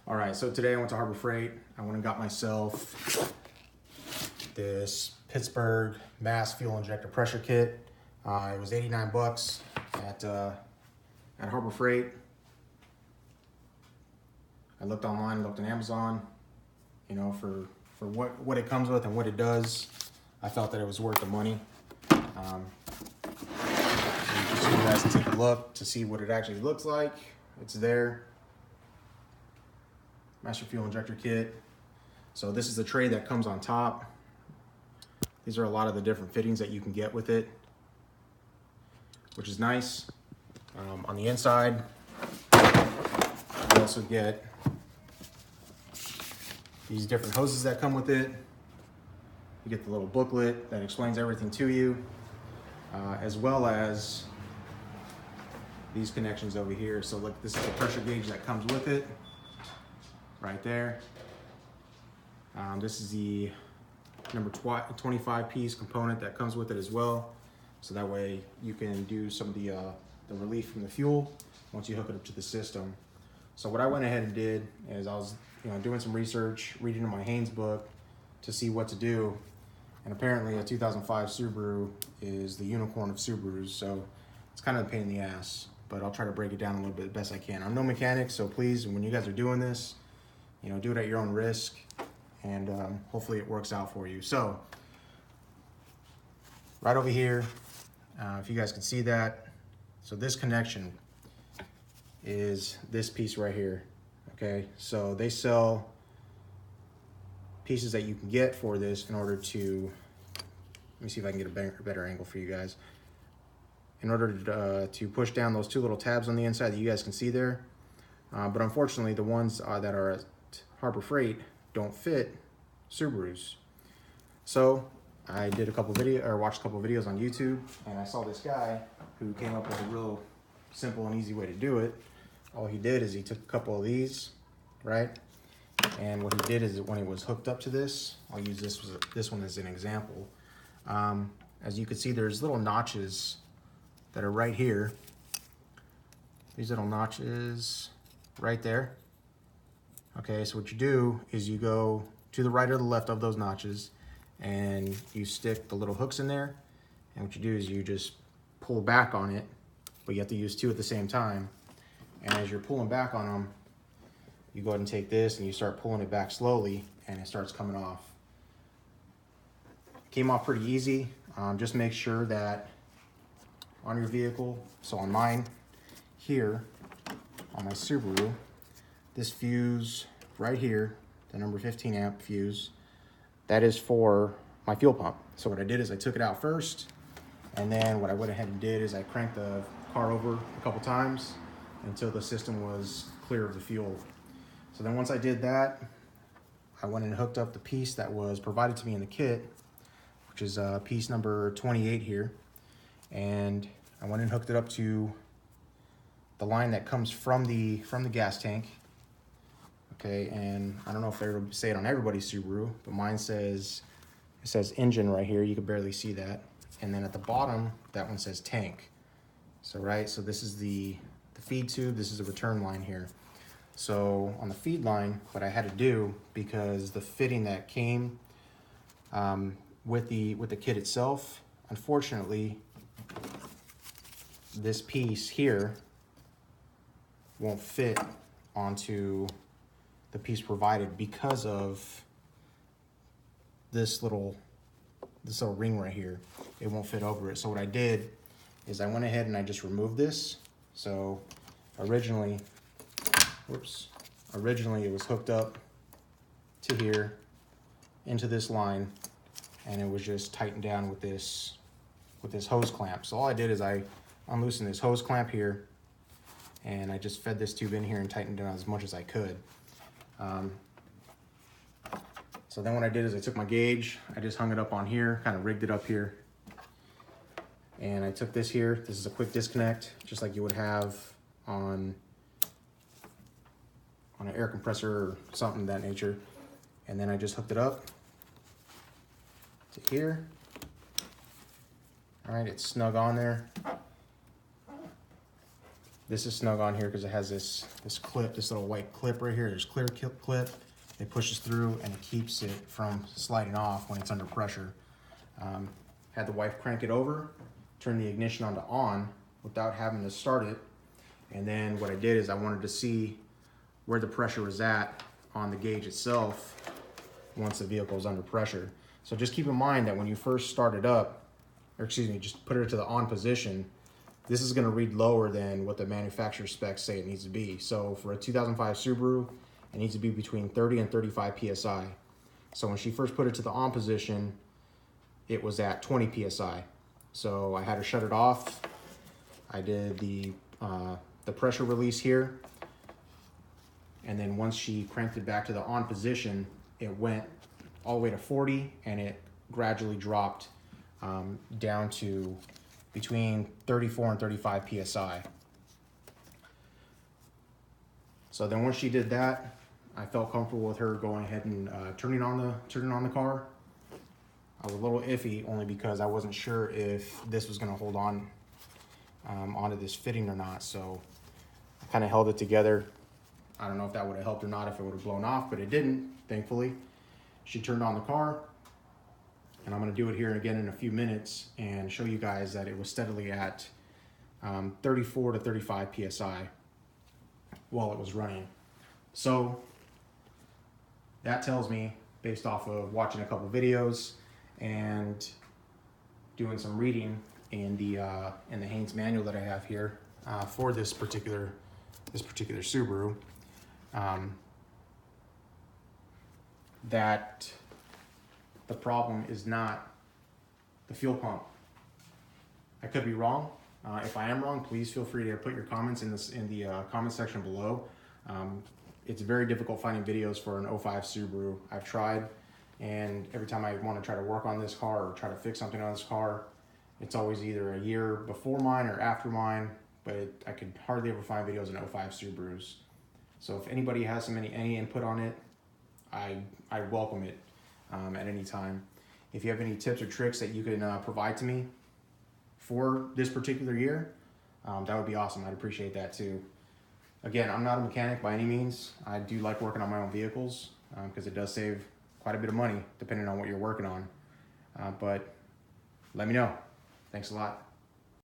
All right, so today I went to Harbor Freight. I went and got myself this Pittsburgh Mass Fuel Injector Pressure Kit. It was 89 bucks at Harbor Freight. I looked online, looked on Amazon, you know, for what it comes with and what it does. I felt that it was worth the money. So you guys can take a look to see what it actually looks like. It's there. Master Fuel Injector Kit. So this is the tray that comes on top. These are a lot of the different fittings that you can get with it, which is nice. On the inside, you also get these different hoses that come with it. You get the little booklet that explains everything to you, as well as these connections over here. So look, this is the pressure gauge that comes with it, right there. This is the number 25 piece component that comes with it as well. So that way you can do some of the relief from the fuel once you hook it up to the system. So what I went ahead and did is I was doing some research, reading in my Haynes book to see what to do. And apparently a 2005 Subaru is the unicorn of Subarus. So it's kind of a pain in the ass, but I'll try to break it down a little bit the best I can. I'm no mechanic, so please, when you guys are doing this, do it at your own risk, and hopefully it works out for you. So right over here, if you guys can see that, so this connection is this piece right here. Okay, so they sell pieces that you can get for this in order to, let me see if I can get a better angle for you guys. In order to push down those two little tabs on the inside that you guys can see there. But unfortunately, the ones that are at Harbor Freight don't fit Subarus. So I did watched a couple videos on YouTube, and I saw this guy who came up with a real simple and easy way to do it. All he did is he took a couple of these, right? And what he did is when it was hooked up to this, I'll use this one as an example. As you can see, there's little notches that are right here. These little notches right there. Okay, so what you do is you go to the right or the left of those notches and you stick the little hooks in there. And what you do is you just pull back on it, but you have to use two at the same time. And as you're pulling back on them, you go ahead and take this and you start pulling it back slowly, and it starts coming off. Came off pretty easy. Just make sure that on your vehicle, so on mine here, on my Subaru, this fuse right here, the number 15 amp fuse, that is for my fuel pump. So what I did is I took it out first, and then what I went ahead and did is I cranked the car over a couple times until the system was clear of the fuel. So then once I did that, I went and hooked up the piece that was provided to me in the kit, which is piece number 28 here. And I went and hooked it up to the line that comes from the gas tank. Okay, and I don't know if they say it on everybody's Subaru, but mine says engine right here. You can barely see that. And then at the bottom, that one says tank. So this is the feed tube. This is a return line here. So on the feed line, what I had to do, because the fitting that came with the kit itself, unfortunately, this piece here won't fit onto the piece provided because of this little ring right here. It won't fit over it. So what I did is I went ahead and I just removed this. So originally it was hooked up to here into this line, and it was just tightened down with this hose clamp. So all I did is I unloosened this hose clamp here, and I just fed this tube in here and tightened it down as much as I could. So then what I did is I took my gauge, I just hung it up on here, kind of rigged it up here, and I took this here. This is a quick disconnect, just like you would have on an air compressor or something of that nature. And then I just hooked it up to here. All right, it's snug on there. This is snug on here because it has this clip, this little white clip right here. There's clear clip. It pushes through and it keeps it from sliding off when it's under pressure. Had the wife crank it over, turn the ignition on to on without having to start it. And then what I did is I wanted to see where the pressure was at on the gauge itself once the vehicle is under pressure. So just keep in mind that when you first start it up, or excuse me, just put it to the on position, this is gonna read lower than what the manufacturer specs say it needs to be. So for a 2005 Subaru, it needs to be between 30 and 35 PSI. So when she first put it to the on position, it was at 20 PSI. So I had her shut it off. I did the pressure release here. And then once she cranked it back to the on position, it went all the way to 40 and it gradually dropped down to between 34 and 35 PSI. So then once she did that, I felt comfortable with her going ahead and turning on the car. I was a little iffy only because I wasn't sure if this was gonna hold on onto this fitting or not. So I kind of held it together. I don't know if that would have helped or not, if it would have blown off, but it didn't, thankfully. She turned on the car, and I'm gonna do it here again in a few minutes and show you guys that it was steadily at 34 to 35 PSI while it was running. So that tells me, based off of watching a couple videos and doing some reading in the Haynes manual that I have here for this particular Subaru, that the problem is not the fuel pump. I could be wrong. If I am wrong, please feel free to put your comments in the comment section below. It's very difficult finding videos for an 05 Subaru. I've tried, and every time I want to try to work on this car or try to fix something on this car, it's always either a year before mine or after mine, but I could hardly ever find videos in 05 Subarus. So if anybody has any input on it, I welcome it at any time. If you have any tips or tricks that you can provide to me for this particular year, that would be awesome. I'd appreciate that too. Again, I'm not a mechanic by any means. I do like working on my own vehicles because it does save quite a bit of money depending on what you're working on. But let me know. Thanks a lot.